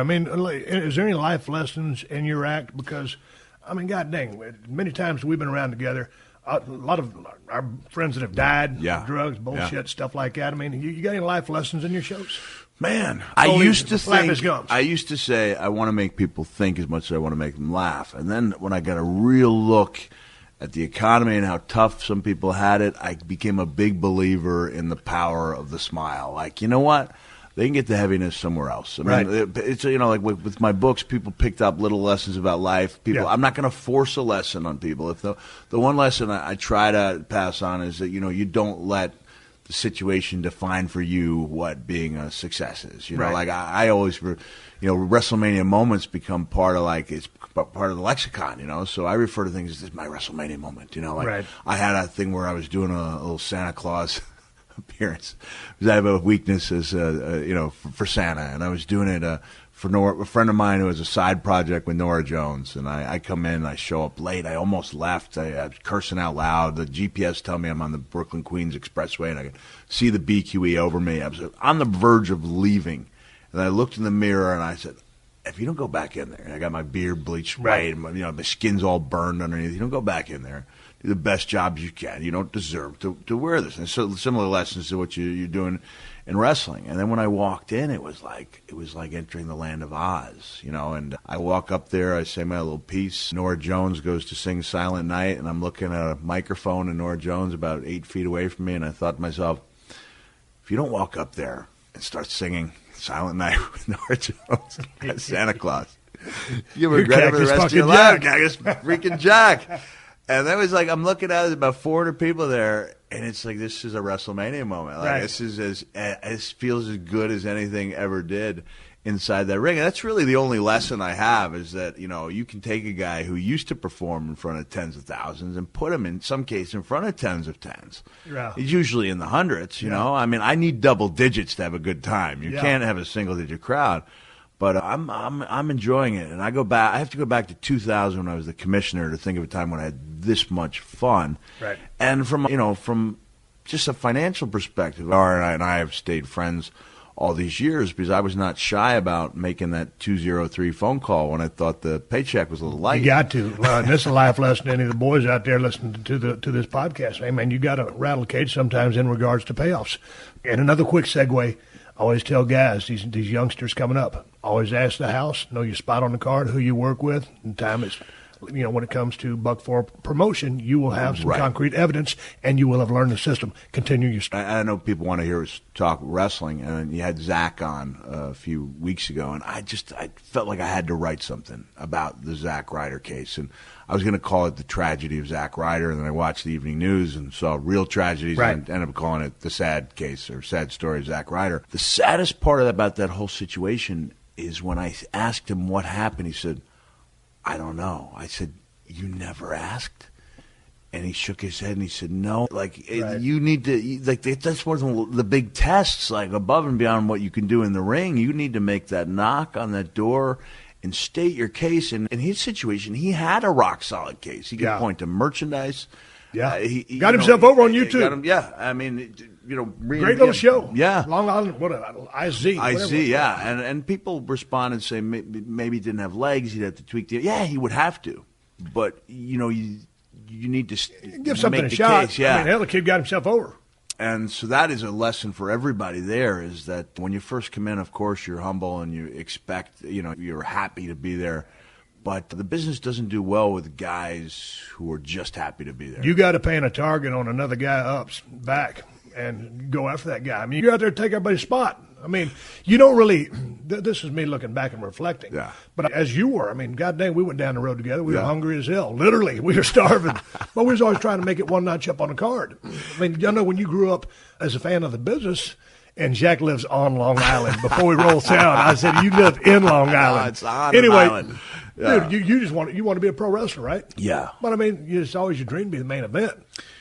I mean, is there any life lessons in your act? Because, I mean, God dang, many times we've been around together. A lot of our friends that have died, drugs, bullshit, stuff like that. I mean, you got any life lessons in your shows? Man, I used to say I want to make people think as much as I want to make them laugh. And then when I got a real look at the economy and how tough some people had it, I became a big believer in the power of the smile. Like, you know what? They can get the heaviness somewhere else. I mean, it's, you know, like with my books, people picked up little lessons about life. I'm not going to force a lesson on people. If the one lesson I try to pass on is that, you know, you don't let the situation define for you what being a success is. You know, like I always, you know, WrestleMania moments become part of it's part of the lexicon. You know, so I refer to things as this is my WrestleMania moment. You know, like I had a thing where I was doing a little Santa Claus appearance because I have a weakness as you know, for Santa, and I was doing it for a friend of mine who has a side project with Nora Jones, and I come in, I show up late, I almost left, I was cursing out loud, the GPS tell me I'm on the Brooklyn-Queens Expressway, and I could see the BQE over me. I was on the verge of leaving, and I looked in the mirror, and I said, if you don't go back in there, and I got my beard bleached white, and you know, my skin's all burned underneath, you don't go back in there, do the best job you can. You don't deserve to wear this. And so similar lessons to what you're doing in wrestling. And then when I walked in, it was like entering the land of Oz, you know. And I walk up there, I say my little piece. Nora Jones goes to sing Silent Night, and I'm looking at a microphone, and Nora Jones about 8 feet away from me, and I thought to myself, if you don't walk up there and start singing Silent Night with Nora Jones as Santa Claus, you regret it for the rest of your life. Cactus freaking Jack. And that was like, I'm looking at it, about 400 people there, and it's like, this is a WrestleMania moment. Like, this is it feels as good as anything ever did inside that ring. And that's really the only lesson I have, is that, you know, you can take a guy who used to perform in front of tens of thousands and put him in some case in front of tens of tens. Yeah. He's usually in the hundreds, you know. I mean, I need double digits to have a good time. You can't have a single digit crowd. But I'm enjoying it, and I have to go back to 2000 when I was the commissioner to think of a time when I had this much fun. Right. And from just a financial perspective, Laura and I have stayed friends all these years because I was not shy about making that 203 phone call when I thought the paycheck was a little light. You got to. And this is a life lesson to any of the boys out there listening to this podcast. Hey, man, you got to rattle a cage sometimes in regards to payoffs. And another quick segue. I always tell guys, these youngsters coming up, always ask the house, know your spot on the card, who you work with, and time is, you know, when it comes to buck for promotion, you will have some concrete evidence, and you will have learned the system. Continue your story. I know people want to hear us talk wrestling, and you had Zach on a few weeks ago, and I felt like I had to write something about the Zack Ryder case, and I was going to call it the tragedy of Zack Ryder, and then I watched the evening news and saw real tragedies and ended up calling it the sad case or sad story of Zack Ryder. The saddest part about that whole situation is when I asked him what happened, he said, I don't know. I said, you never asked? And he shook his head and he said, no. Like, you need to, like, that's one of the big tests, like, above and beyond what you can do in the ring. You need to make that knock on that door and state your case. And in his situation, he had a rock-solid case. He could point to merchandise. Yeah. He got himself over on YouTube. I mean, you know. Great little show. Yeah. Long Island, IZ. IZ, yeah. And people respond and say maybe he didn't have legs. He'd have to tweak the. Yeah, he would have to. But, you know, you need to give something a shot. Case. Yeah. I mean, hell, the kid got himself over. And so that is a lesson for everybody there, is that when you first come in, of course, you're humble and you expect, you know, you're happy to be there. But the business doesn't do well with guys who are just happy to be there. You got to paint a target on another guy up's back and go after that guy. I mean, you're out there to take everybody's spot. I mean, you don't really – this is me looking back and reflecting. Yeah. But as you were, I mean, God dang, we went down the road together. We were hungry as hell. Literally, we were starving. But we was always trying to make it one notch up on the card. I mean, you know, when you grew up as a fan of the business – and Jack lives on Long Island. Before we roll sound, I said, you live in Long Island. It's on Long Island. Yeah. Dude, you just want to be a pro wrestler, right? Yeah. But, I mean, it's always your dream to be the main event.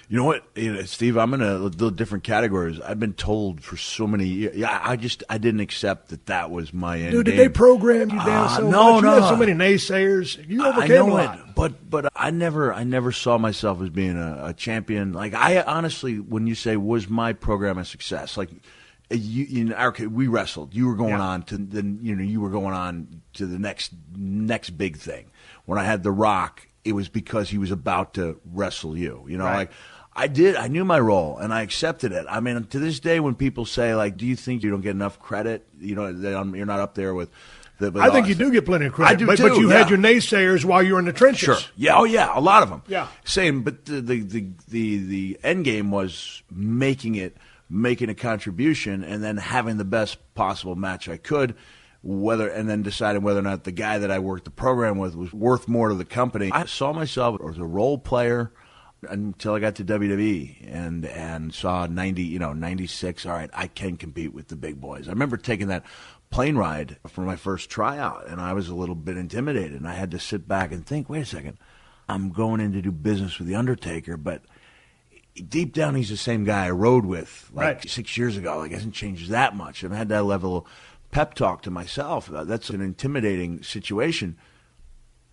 You know what, Steve, I'm in a little different categories. I've been told for so many years. Yeah, I didn't accept that was my end. Dude, did they program you down so much? You had so many naysayers. You overcame a lot. But I never saw myself as being a champion. Like, I honestly, when you say, was my program a success? Like, in our case, we wrestled. You were going on to you were going on to the next big thing. When I had The Rock, it was because he was about to wrestle you. Like I knew my role and I accepted it. I mean, to this day, when people say like, "Do you think you don't get enough credit?" That you're not up there with. I think you do get plenty of credit. I do but you had your naysayers while you were in the trenches. Sure. Yeah. Oh, yeah. A lot of them. Yeah. Saying, but the end game was making a contribution, and then having the best possible match I could, and then deciding whether or not the guy that I worked the program with was worth more to the company. I saw myself as a role player until I got to WWE and saw 96. All right, I can compete with the big boys. I remember taking that plane ride for my first tryout, and I was a little bit intimidated, and I had to sit back and think, wait a second, I'm going in to do business with The Undertaker, but deep down he's the same guy I rode with 6 years ago. Like, it hasn't changed that much. And I had that level of pep talk to myself. That's an intimidating situation.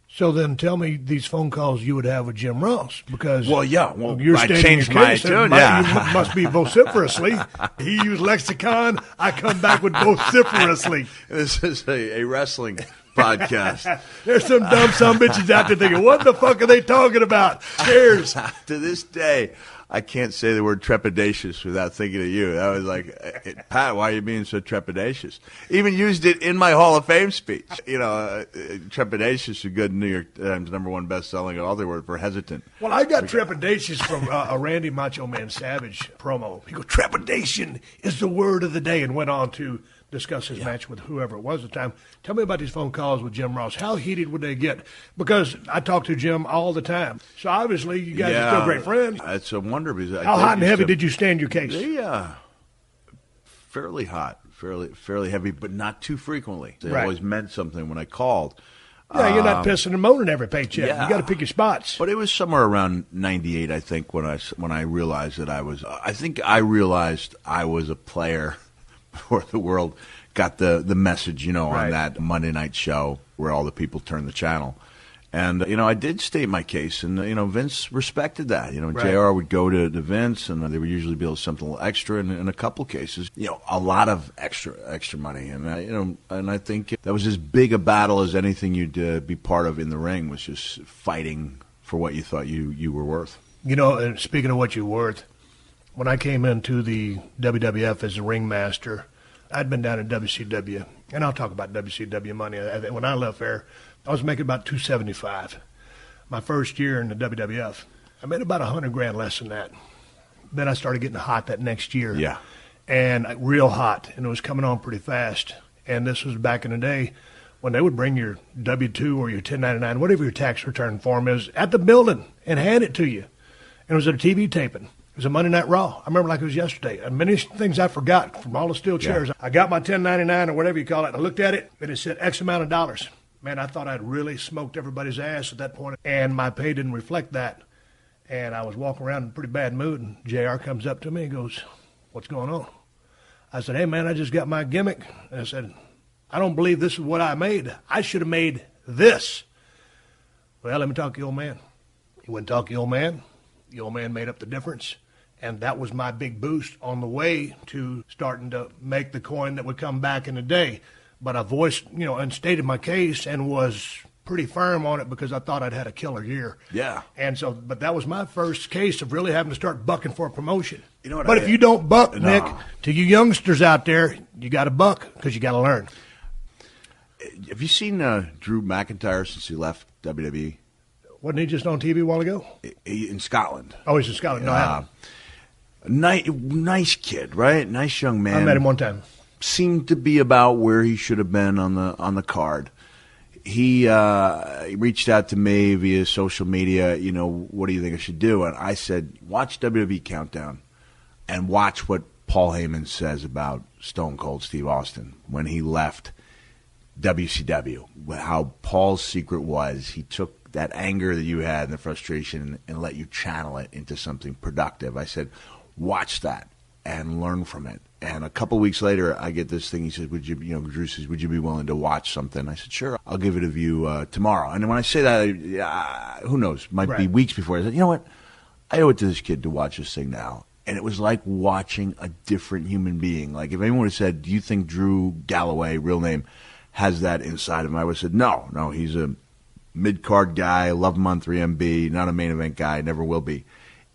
So then tell me these phone calls you would have with Jim Ross, because you're I changed my tune. You must be vociferously. He used lexicon. I come back with vociferously. This is a wrestling podcast. There's some dumb bitches out there thinking, what the fuck are they talking about? Cheers. To this day, I can't say the word trepidatious without thinking of you. That was like, Pat, why are you being so trepidatious? Even used it in my Hall of Fame speech. Trepidatious is a good New York Times #1 best-selling author word for hesitant. Well, I got trepidatious from a Randy Macho Man Savage promo. He goes, trepidation is the word of the day, and went on to discuss his match with whoever it was at the time. Tell me about these phone calls with Jim Ross. How heated would they get? Because I talk to Jim all the time. So obviously you guys are still great friends. It's a wonder. Because how hot and heavy did you stand your case? Fairly hot, fairly heavy, but not too frequently. It always meant something when I called. Yeah, you're not pissing and moaning every paycheck. You got to pick your spots. But it was somewhere around 98, I think, when I realized that I was. I think I realized I was a player before the world got the message, on that Monday night show where all the people turned the channel. And, I did state my case, and, Vince respected that. JR would go to Vince, and they would usually be able to something a little extra, and in a couple cases, a lot of extra money. And, and I think that was as big a battle as anything you'd be part of in the ring, was just fighting for what you thought you were worth. And speaking of what you're worth, when I came into the WWF as a ringmaster, I'd been down at WCW, and I'll talk about WCW money. When I left there, I was making about $275. My first year in the WWF, I made about $100,000 less than that. Then I started getting hot that next year. Yeah. And real hot, and it was coming on pretty fast. And this was back in the day when they would bring your W-2 or your 1099, whatever your tax return form is, at the building and hand it to you. And it was at a TV taping. It was a Monday Night Raw. I remember like it was yesterday. And many things I forgot from all the steel chairs. Yeah. I got my 1099 or whatever you call it, and I looked at it, and it said X amount of dollars. Man, I thought I'd really smoked everybody's ass at that point, and my pay didn't reflect that. And I was walking around in a pretty bad mood, and JR comes up to me and goes, what's going on? I said, hey, man, I just got my gimmick. And I said, I don't believe this is what I made. I should have made this. Well, let me talk to the old man. He went and talked to the old man. The old man made up the difference. And that was my big boost on the way to starting to make the coin that would come back in the day. But I voiced, and stated my case and was pretty firm on it because I thought I'd had a killer year. Yeah. And so, but that was my first case of really having to start bucking for a promotion. But if you don't buck, Nick, to you youngsters out there, you got to buck because you got to learn. Have you seen Drew McIntyre since he left WWE? Wasn't he just on TV a while ago? In Scotland. Oh, he's in Scotland. No, I haven't. Nice kid, right? Nice young man. I met him one time. Seemed to be about where he should have been on the card. He reached out to me via social media. What do you think I should do? And I said, watch WWE Countdown, and watch what Paul Heyman says about Stone Cold Steve Austin when he left WCW. How Paul's secret was he took that anger that you had and the frustration and let you channel it into something productive. I said, watch that and learn from it. And a couple weeks later, I get this thing. He says, Drew says, would you be willing to watch something? I said, sure, I'll give it a view tomorrow. And when I say that, who knows? Might be weeks before. I said, you know what? I owe it to this kid to watch this thing now. And it was like watching a different human being. Like if anyone had said, do you think Drew Galloway, real name, has that inside of him? I would have said, no, he's a mid-card guy, love him on 3MB, not a main event guy, never will be.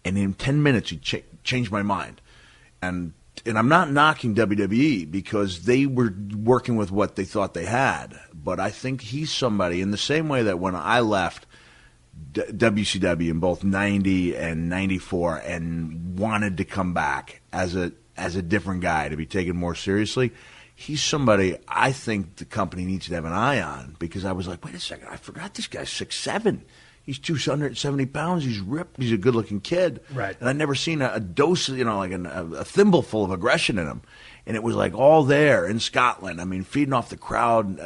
And in 10 minutes, he changed my mind. And I'm not knocking WWE because they were working with what they thought they had. But I think he's somebody in the same way that when I left WCW in both 90 and 94 and wanted to come back as a different guy to be taken more seriously, he's somebody I think the company needs to have an eye on, because I was like, wait a second, I forgot this guy's 6'7". He's 270 pounds. He's ripped. He's a good-looking kid. Right. And I'd never seen a dose, like a thimbleful of aggression in him. And it was like all there in Scotland. I mean, feeding off the crowd,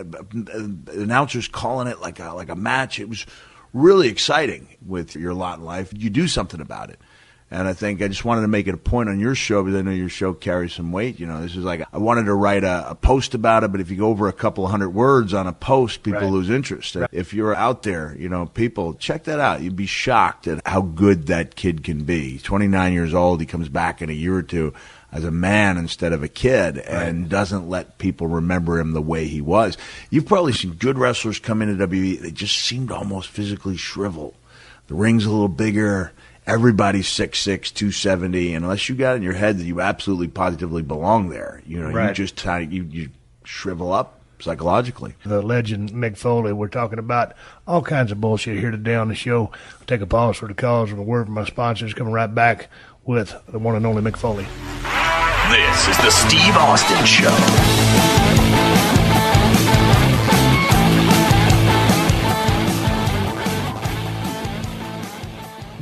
announcers calling it like a match. It was really exciting with your lot in life. You do something about it. And I think I just wanted to make it a point on your show, because I know your show carries some weight. This is like, I wanted to write a post about it, but if you go over a couple of hundred words on a post, people lose interest. Right. If you're out there, people, check that out. You'd be shocked at how good that kid can be. He's 29 years old. He comes back in a year or two as a man instead of a kid, and doesn't let people remember him the way he was. You've probably seen good wrestlers come into WWE. They just seemed almost physically shriveled. The ring's a little bigger. Everybody's 6'6", 270, and unless you got in your head that you absolutely positively belong there, you just you shrivel up psychologically. The legend Mick Foley. We're talking about all kinds of bullshit here today on the show. I'll take a pause for the cause and a word from my sponsors. Coming right back with the one and only Mick Foley. This is the Steve Austin Show.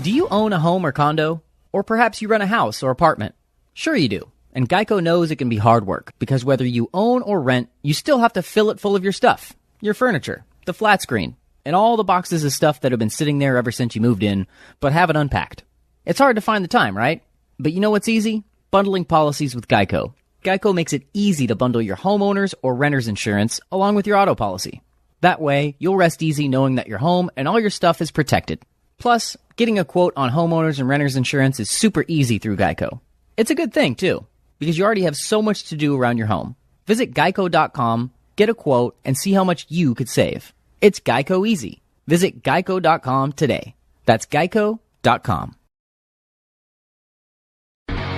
Do you own a home or condo? Or perhaps you rent a house or apartment? Sure you do. And Geico knows it can be hard work, because whether you own or rent, you still have to fill it full of your stuff. Your furniture, the flat screen, and all the boxes of stuff that have been sitting there ever since you moved in, but haven't unpacked. It's hard to find the time, right? But you know what's easy? Bundling policies with Geico. Geico makes it easy to bundle your homeowner's or renter's insurance along with your auto policy. That way, you'll rest easy knowing that your home and all your stuff is protected. Plus, getting a quote on homeowners and renters insurance is super easy through Geico. It's a good thing, too, because you already have so much to do around your home. Visit geico.com, get a quote, and see how much you could save. It's Geico easy. Visit geico.com today. That's geico.com.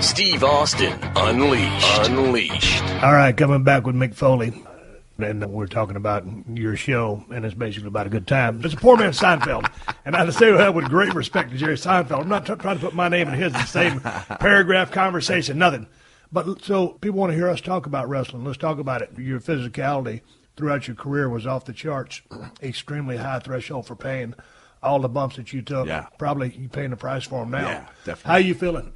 Steve Austin, Unleashed. All right, coming back with Mick Foley. And we're talking about your show, and it's basically about a good time. It's a poor man's Seinfeld. And I say that with great respect to Jerry Seinfeld. I'm not trying to put my name and his in the same paragraph, conversation, nothing. But so people want to hear us talk about wrestling. Let's talk about it. Your physicality throughout your career was off the charts, extremely high threshold for pain. All the bumps that you took, probably you paying the price for them now. Yeah, definitely. How are you feeling?